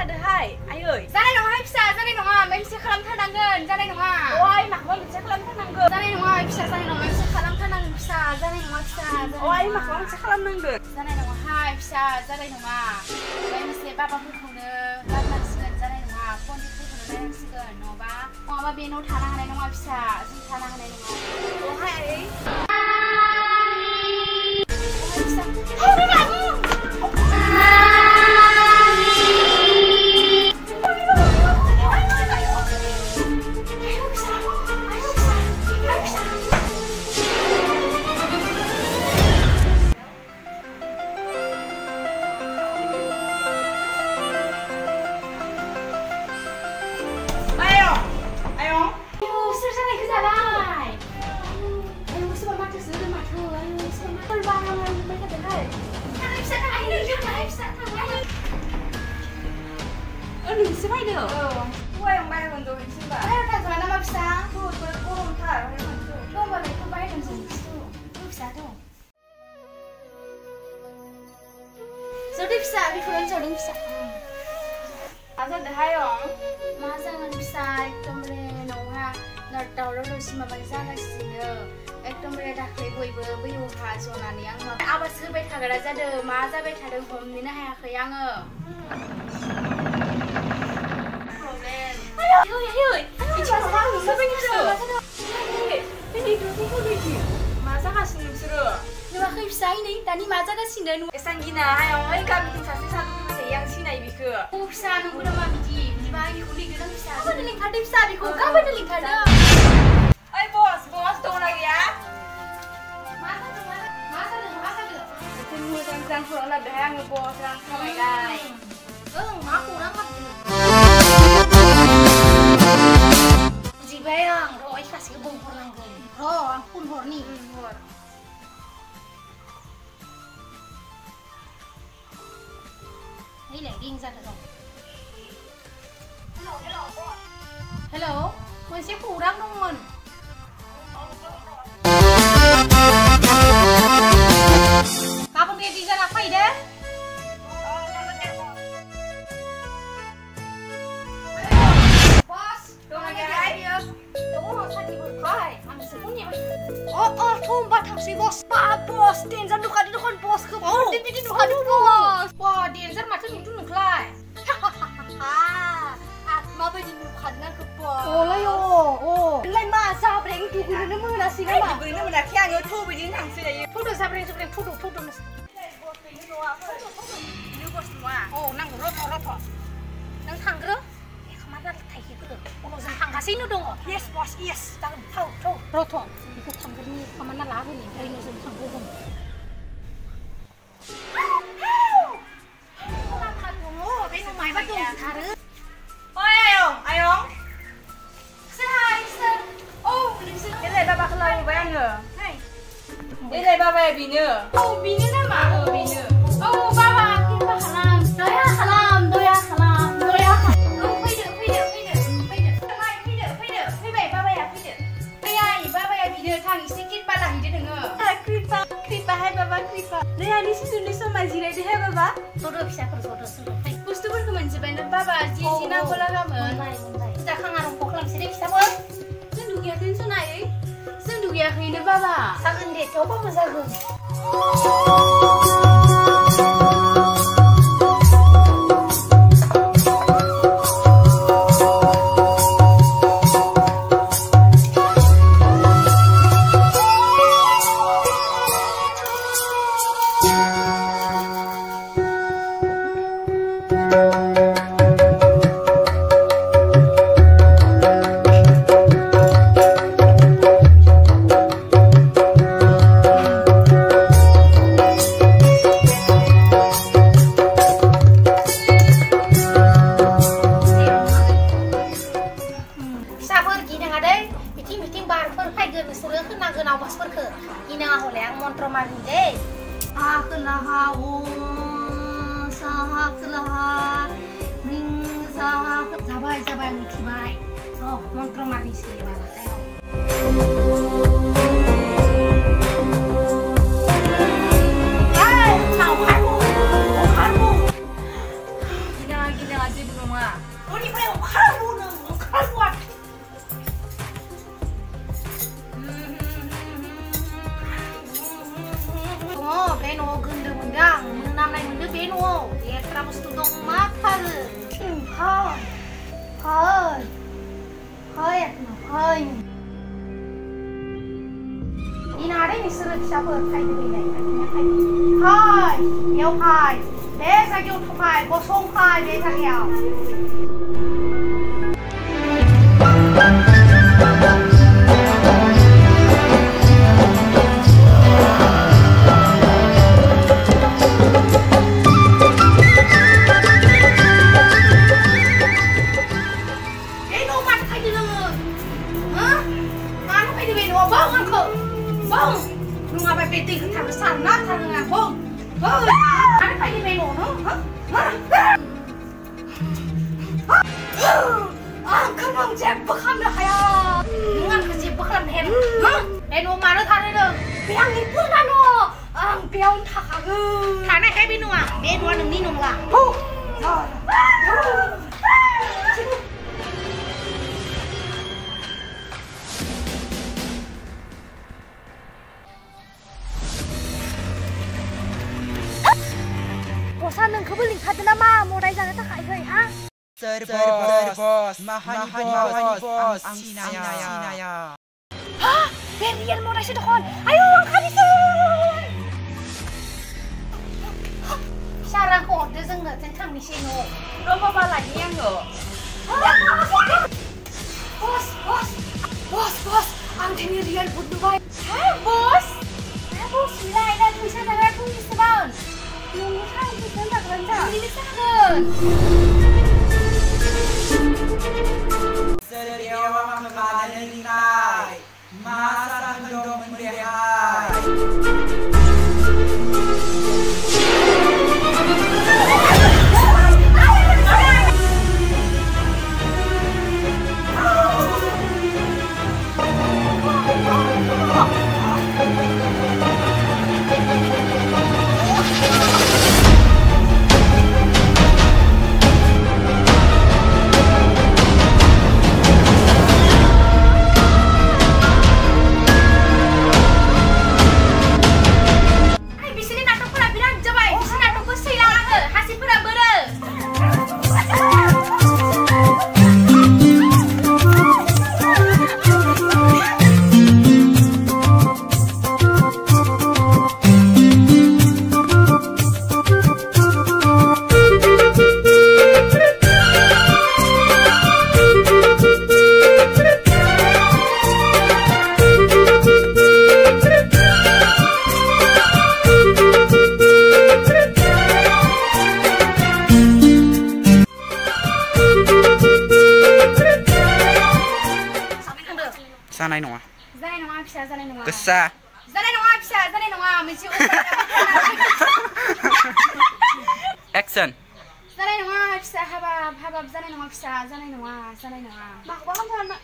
जादोहाय आयै जानाय नङा फिसा जानाय नङा मोनसे खालामथारनांगोन जानाय नङा ओइ माखौबा मोनसे खालामथारनांगोन जानाय नङा फिसा जानाय नङा मोनसे खालामथारनांगोन फिसा जानाय नङा फिसा ओइ माखौबा मोनसे खालामनांगोन जानाय नङाहाय फिसा जानाय नङा मोनसे बाबाफोरखौनो लाबोनांसिगोन जानाय नङा पन्डितफोरखौनो नायनांसिगोन नङाबा बे न'आव थानो हानाय नङा फिसा जों थानो हानाय नङा ओहाय आयै Nisi fayda. Gua yang bayar untuk nisi mbak. Ayo kan sama nama bisa. Tuh, kurang tar, memang tuh. Tuh boleh tuh bayar dan itu. Tuh bisa tuh. Sudah bisa, bikulan sudah bisa. Masa dah hayong. Masa nggak bisa, एकदमरे नङा दावराव दावसि माबानि जागासिनो एकदमरे दाख्लै बयबो बैयावहा जनानै आं आवाज होबाय थाग्रा जादों मा जाबाय थादों हमनोनो हायाखै आङो Ayo, bicara apa? Sampai ni sudah. Ini dulu ni. Masa kasih suruh. Nuwa kau bisa ini. Tadi masa dah sinda nuwa. Esangina, hayong. Ay kami tinggal satu macam yang sini biku. Oh bisa nunggu nama biji. Bagi kulit kita bisa. Kau ada link ada bisa biku. Kau ada link ada. Ay bos, tunggu lagi ya. Masa tu. Tunggu jangan pulang lah dah yang bos yang sama guys. Aku orang apa? Bayang, roh kasih bongkar langgeng. Roh, ampun hor nih. Hor. Ini ding ra được rồi. Hello, mình sẽ phủ đang không mình. Kapan dia di sana apa ide? Bos, Denzer duka di depan bos ke bos. Di duka di bos. Wah, Denzer macam itu nuklai. Atma ba di duka na ke bos. Oh lah yo. Oh. Lai ma sa breng tu guru na muna sih kan. Guru na muna kiang yo tu bi din thang sih ya. Thu được sa breng thu được. Bos bi ni doa. Ni bos semua. Oh, nang rot. Nang thang ke? Kemana thai itu tuh? Oh, sang thang kasih nu dong. Yes bos, yes. Tang thau. Rot thong. Itu thang ke ni kemana lah ni? Dari nu sang thang dong. Ayong. Say hi, sir. Oh, listen. Ini baba kelau bayang ke? Hai. Ini baba bina. Oh, bina nama. Bina. Oh, baba kita halam. Doya halam. Oh, pide. Hai, baba ya pide. Ayai, baba ya bina thang sikit bala hide dengar. Kripa hai baba kripa. Dia ni situ ni sama jirai deh baba. Sudah bisa sudah. Bustu berkemanjuban baba jina bola ramen. Kita kan ngarung poklam sini bisa pun. Senduk ya tension ay. Senduk ya kini baba. Sangan deh coba masagun. Sabar Kibai. Oh, montro manis ni bala tayo. Ay, tahu aku. Gina aja dulu न'आव गोन्दो मोनदां मोनामनाय मोनदो बे न'आव लेथ्रा बुस्थु दं मा थारो फै इनारै नोंसोरो फिसाफोर फायदो फैलाय फै बेयाव फै बे जायगायाव थफाय गसंफाय बे जायगायाव Kamu jebbak hamil kaya, nungan kejebbak lam hem, eno mana thane dong, biang ibu nano, biang thakagu, thane hebi nunga, eno nung ni nung lah, bosan nung kebeling hati nama, modai jangan tak kaya ha? Bos, mahani bos, ang sinaya. Hah? Berian mau nasi dokon. Ayo angkat isun. Sarang ko order jeng nggak centang di sini. Apa lagi yang nggak? Bos, ang tinirian pun Dubai. Hah, bos? Bos, nilai dan bisa dengar pun disebut. Nunggu kan bisa tak lancar. Ini sakit. Sediawang kemana nilai, masa hendong mendehai. Sanay nong bisa, sanay nong Kesa. Sanay nong bisa, sanay nong Mesti Action. Sanay nong bisa, habab, sanay nong bisa, sanay nong. Mak banget